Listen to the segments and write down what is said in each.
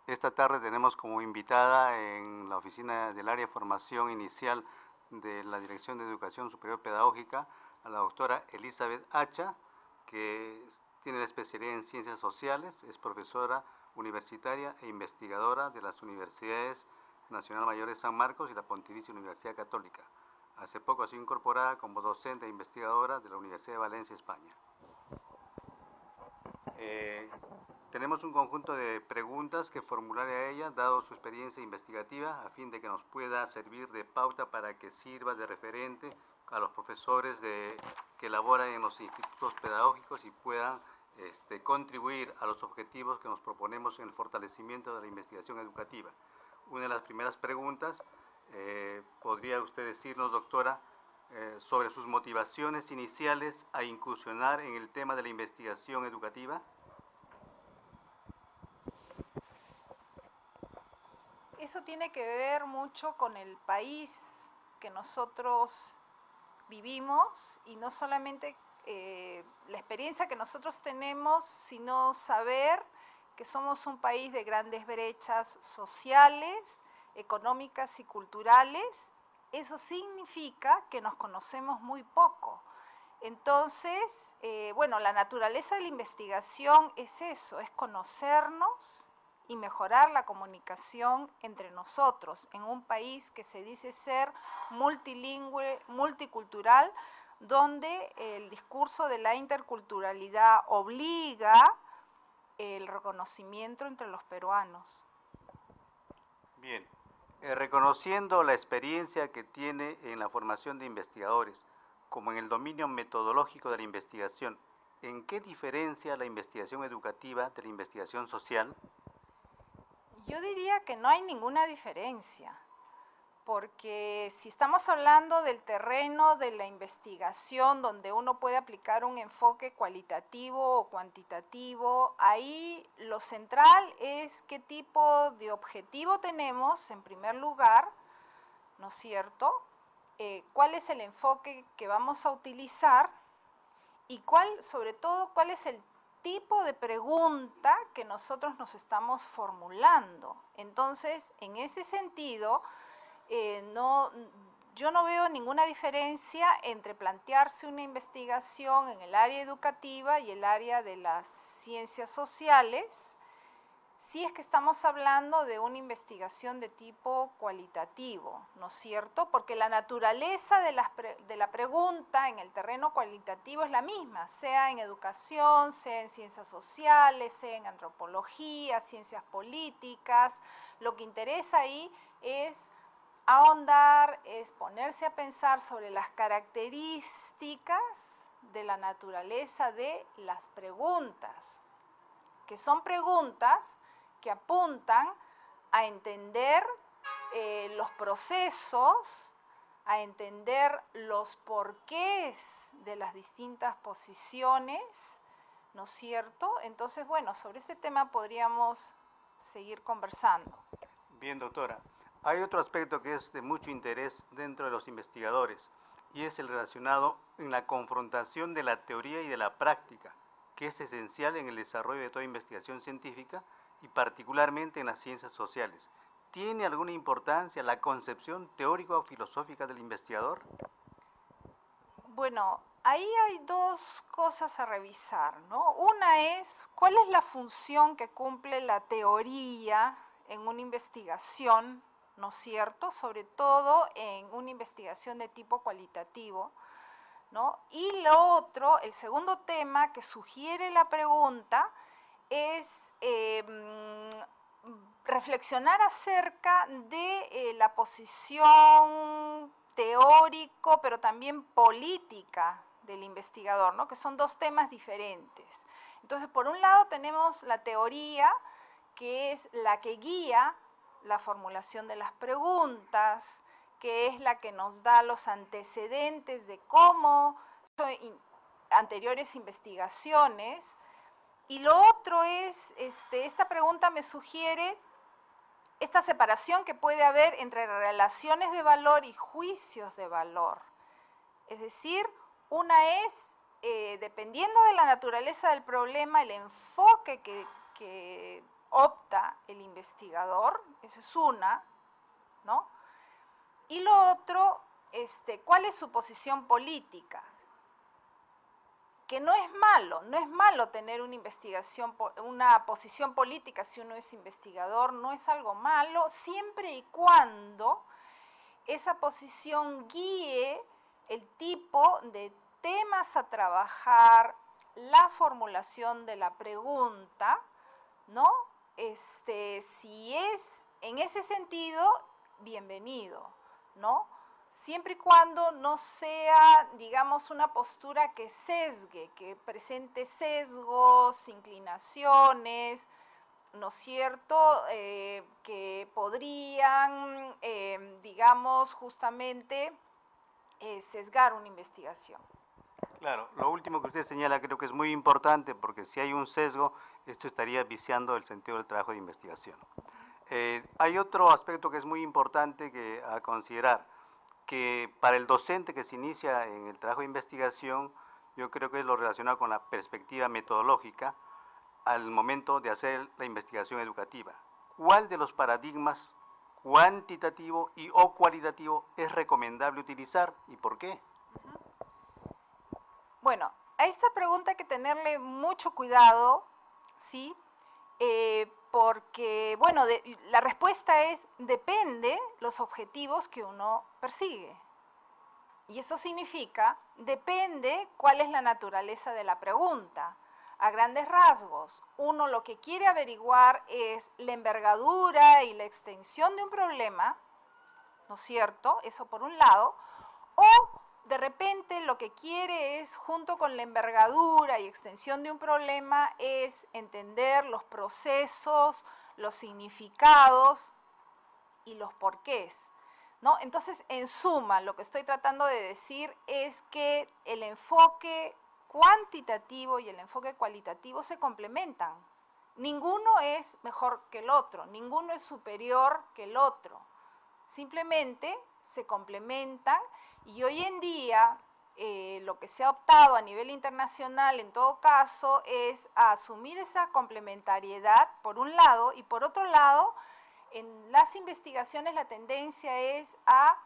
Esta tarde tenemos como invitada en la oficina del área de formación inicial de la Dirección de Educación Superior Pedagógica a la doctora Elizabeth Hacha, que tiene la especialidad en Ciencias Sociales, es profesora universitaria e investigadora de las Universidades Nacional Mayor de San Marcos y la Pontificia Universidad Católica. Hace poco ha sido incorporada como docente e investigadora de la Universidad de Valencia, España. Tenemos un conjunto de preguntas que formularle a ella, dado su experiencia investigativa, a fin de que nos pueda servir de pauta para que sirva de referente a los profesores que laboran en los institutos pedagógicos y puedan contribuir a los objetivos que nos proponemos en el fortalecimiento de la investigación educativa. Una de las primeras preguntas, ¿podría usted decirnos, doctora, sobre sus motivaciones iniciales a incursionar en el tema de la investigación educativa? Eso tiene que ver mucho con el país que nosotros vivimos y no solamente la experiencia que nosotros tenemos, sino saber que somos un país de grandes brechas sociales, económicas y culturales. Eso significa que nos conocemos muy poco. Entonces, bueno, la naturaleza de la investigación es eso, es conocernos y mejorar la comunicación entre nosotros en un país que se dice ser multilingüe, multicultural, donde el discurso de la interculturalidad obliga el reconocimiento entre los peruanos. Bien, reconociendo la experiencia que tiene en la formación de investigadores, como en el dominio metodológico de la investigación, ¿en qué diferencia la investigación educativa de la investigación social? Yo diría que no hay ninguna diferencia, porque si estamos hablando del terreno de la investigación, donde uno puede aplicar un enfoque cualitativo o cuantitativo, ahí lo central es qué tipo de objetivo tenemos, en primer lugar, ¿no es cierto? ¿Cuál es el enfoque que vamos a utilizar? Y sobre todo, cuál es el tipo de pregunta que nosotros nos estamos formulando. Entonces, en ese sentido, yo no veo ninguna diferencia entre plantearse una investigación en el área educativa y el área de las ciencias sociales, si es que estamos hablando de una investigación de tipo cualitativo, ¿no es cierto? Porque la naturaleza de la pregunta en el terreno cualitativo es la misma, sea en educación, sea en ciencias sociales, sea en antropología, ciencias políticas. Lo que interesa ahí es ahondar, es ponerse a pensar sobre las características de la naturaleza de las preguntas, que son preguntas que apuntan a entender los procesos, a entender los porqués de las distintas posiciones, ¿no es cierto? Entonces, bueno, sobre este tema podríamos seguir conversando. Bien, doctora. Hay otro aspecto que es de mucho interés dentro de los investigadores y es el relacionado en la confrontación de la teoría y de la práctica, que es esencial en el desarrollo de toda investigación científica y particularmente en las ciencias sociales. ¿Tiene alguna importancia la concepción teórico-filosófica del investigador? Bueno, ahí hay dos cosas a revisar, ¿no? Una es, ¿cuál es la función que cumple la teoría en una investigación, ¿no es cierto? Sobre todo en una investigación de tipo cualitativo, ¿no? Y lo otro, el segundo tema que sugiere la pregunta es reflexionar acerca de la posición teórico, pero también política del investigador, ¿no? Que son dos temas diferentes. Entonces, por un lado tenemos la teoría, que es la que guía la formulación de las preguntas, que es la que nos da los antecedentes de cómo anteriores investigaciones. Y lo otro es, esta pregunta me sugiere esta separación que puede haber entre relaciones de valor y juicios de valor. Es decir, una es, dependiendo de la naturaleza del problema, el enfoque que opta el investigador, eso es una, ¿no? Y lo otro, ¿cuál es su posición política? Que no es malo tener una investigación, una posición política si uno es investigador, no es algo malo, siempre y cuando esa posición guíe el tipo de temas a trabajar, la formulación de la pregunta, ¿no? Si es en ese sentido, bienvenido, ¿no? Siempre y cuando no sea, digamos, una postura que sesgue, que presente sesgos, inclinaciones, ¿no es cierto?, que podrían, digamos, justamente sesgar una investigación. Claro, lo último que usted señala creo que es muy importante porque si hay un sesgo, esto estaría viciando el sentido del trabajo de investigación. Hay otro aspecto que es muy importante a considerar, que para el docente que se inicia en el trabajo de investigación, yo creo que es lo relacionado con la perspectiva metodológica al momento de hacer la investigación educativa. ¿Cuál de los paradigmas cuantitativo y o cualitativo es recomendable utilizar y por qué? Bueno, a esta pregunta hay que tenerle mucho cuidado, ¿sí? Porque, bueno, la respuesta es, depende los objetivos que uno persigue. Y eso significa, depende cuál es la naturaleza de la pregunta. A grandes rasgos, uno lo que quiere averiguar es la envergadura y la extensión de un problema, ¿no es cierto? Eso por un lado. O de repente lo que quiere es, junto con la envergadura y extensión de un problema, es entender los procesos, los significados y los porqués, ¿no? Entonces, en suma, lo que estoy tratando de decir es que el enfoque cuantitativo y el enfoque cualitativo se complementan. Ninguno es mejor que el otro, ninguno es superior que el otro. Simplemente se complementan y hoy en día lo que se ha optado a nivel internacional en todo caso es a asumir esa complementariedad por un lado y por otro lado en las investigaciones la tendencia es a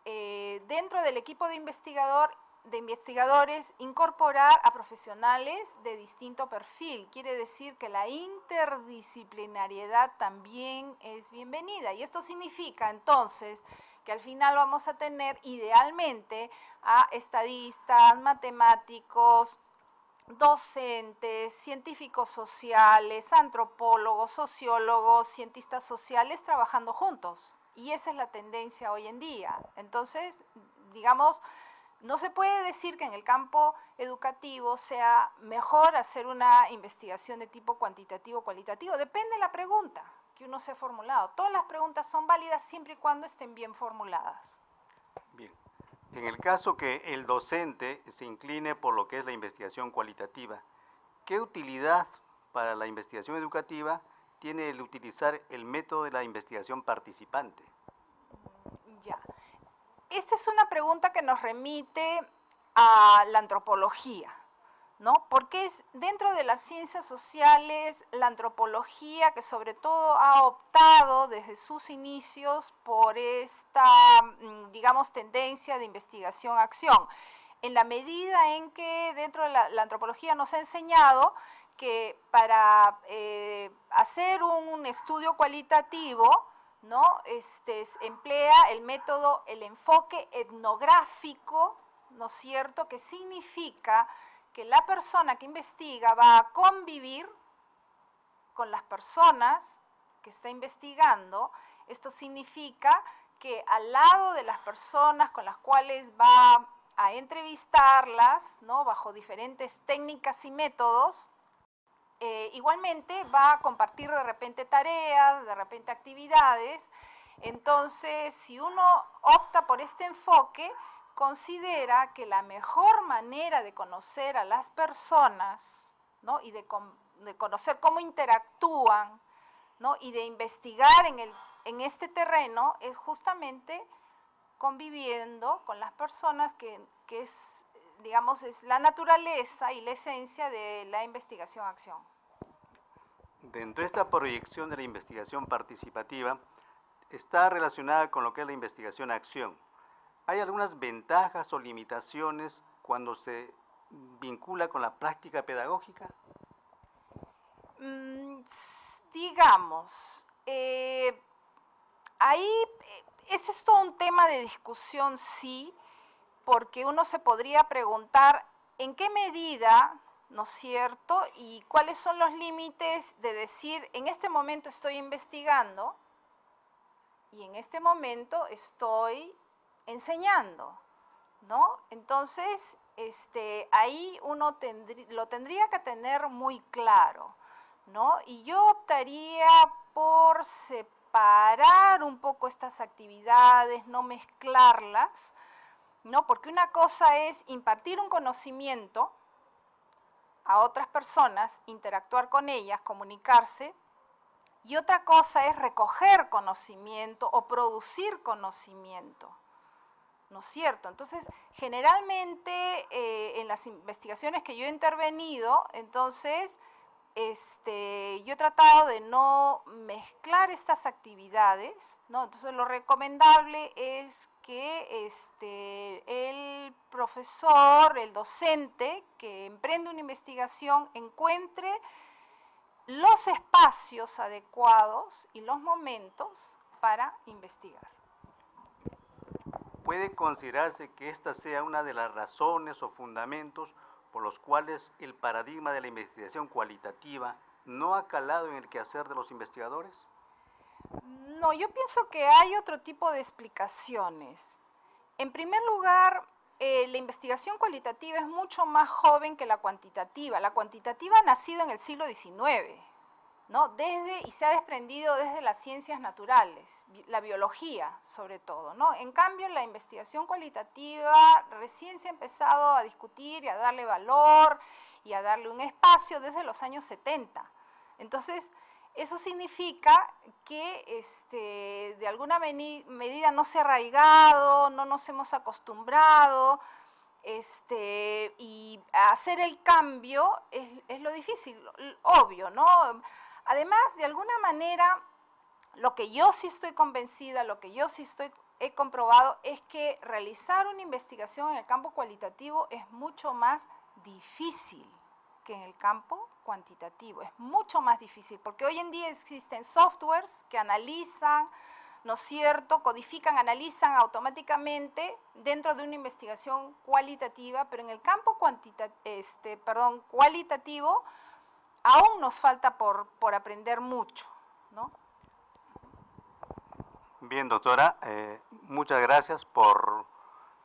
dentro del equipo de investigadores incorporar a profesionales de distinto perfil. Quiere decir que la interdisciplinariedad también es bienvenida. Y esto significa entonces que al final vamos a tener idealmente a estadistas, matemáticos, docentes, científicos sociales, antropólogos, sociólogos, cientistas sociales trabajando juntos. Y esa es la tendencia hoy en día. Entonces, digamos, no se puede decir que en el campo educativo sea mejor hacer una investigación de tipo cuantitativo o cualitativo. Depende de la pregunta que uno se ha formulado. Todas las preguntas son válidas siempre y cuando estén bien formuladas. Bien. En el caso que el docente se incline por lo que es la investigación cualitativa, ¿qué utilidad para la investigación educativa tiene el utilizar el método de la investigación participante? Ya. Esta es una pregunta que nos remite a la antropología, ¿no? Porque es dentro de las ciencias sociales la antropología que sobre todo ha optado desde sus inicios por esta, digamos, tendencia de investigación-acción. En la medida en que dentro de la antropología nos ha enseñado que para hacer un estudio cualitativo, ¿no? Emplea el método, el enfoque etnográfico, ¿no es cierto?, que significa que la persona que investiga va a convivir con las personas que está investigando. Esto significa que al lado de las personas con las cuales va a entrevistarlas, ¿no?, bajo diferentes técnicas y métodos, igualmente va a compartir de repente tareas, de repente actividades. Entonces, si uno opta por este enfoque, considera que la mejor manera de conocer a las personas, ¿no?, y de conocer cómo interactúan, ¿no?, y de investigar en este terreno es justamente conviviendo con las personas que es, digamos, es la naturaleza y la esencia de la investigación-acción. Dentro de esta proyección de la investigación participativa, está relacionada con lo que es la investigación-acción. ¿Hay algunas ventajas o limitaciones cuando se vincula con la práctica pedagógica? Digamos, ahí ese es todo un tema de discusión, sí, porque uno se podría preguntar en qué medida, ¿no es cierto?, y cuáles son los límites de decir, en este momento estoy investigando y en este momento estoy enseñando, ¿no? Entonces, ahí uno lo tendría que tener muy claro, ¿no? Y yo optaría por separar un poco estas actividades, no mezclarlas, ¿no? Porque una cosa es impartir un conocimiento a otras personas, interactuar con ellas, comunicarse, y otra cosa es recoger conocimiento o producir conocimiento, ¿no es cierto? Entonces, generalmente en las investigaciones que yo he intervenido, entonces, yo he tratado de no mezclar estas actividades, ¿no? Entonces, lo recomendable es que el profesor, el docente que emprende una investigación encuentre los espacios adecuados y los momentos para investigar. ¿Puede considerarse que esta sea una de las razones o fundamentos por los cuales el paradigma de la investigación cualitativa no ha calado en el quehacer de los investigadores? No, yo pienso que hay otro tipo de explicaciones. En primer lugar, la investigación cualitativa es mucho más joven que la cuantitativa. La cuantitativa ha nacido en el siglo XIX, ¿no? Y se ha desprendido desde las ciencias naturales, la biología sobre todo, ¿no? En cambio, la investigación cualitativa recién se ha empezado a discutir y a darle valor y a darle un espacio desde los años 70. Entonces, eso significa que de alguna medida no se ha arraigado, no nos hemos acostumbrado, y hacer el cambio es lo difícil, obvio, ¿no? Además, de alguna manera, lo que yo sí estoy convencida, lo que yo sí he comprobado es que realizar una investigación en el campo cualitativo es mucho más difícil que en el campo cuantitativo. Es mucho más difícil porque hoy en día existen softwares que analizan, ¿no es cierto?, codifican, analizan automáticamente dentro de una investigación cualitativa, pero en el campo cualitativo aún nos falta por aprender mucho, ¿no? Bien, doctora, muchas gracias por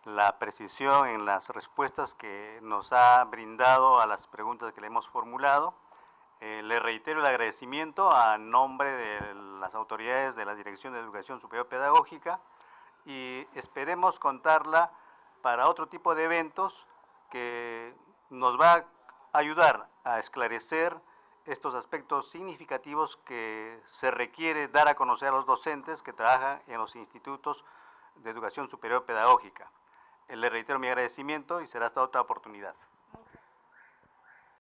la precisión en las respuestas que nos ha brindado a las preguntas que le hemos formulado. Le reitero el agradecimiento a nombre de las autoridades de la Dirección de Educación Superior Pedagógica y esperemos contarla para otro tipo de eventos que nos va a ayudar a esclarecer estos aspectos significativos que se requiere dar a conocer a los docentes que trabajan en los institutos de educación superior pedagógica. Le reitero mi agradecimiento y será hasta otra oportunidad.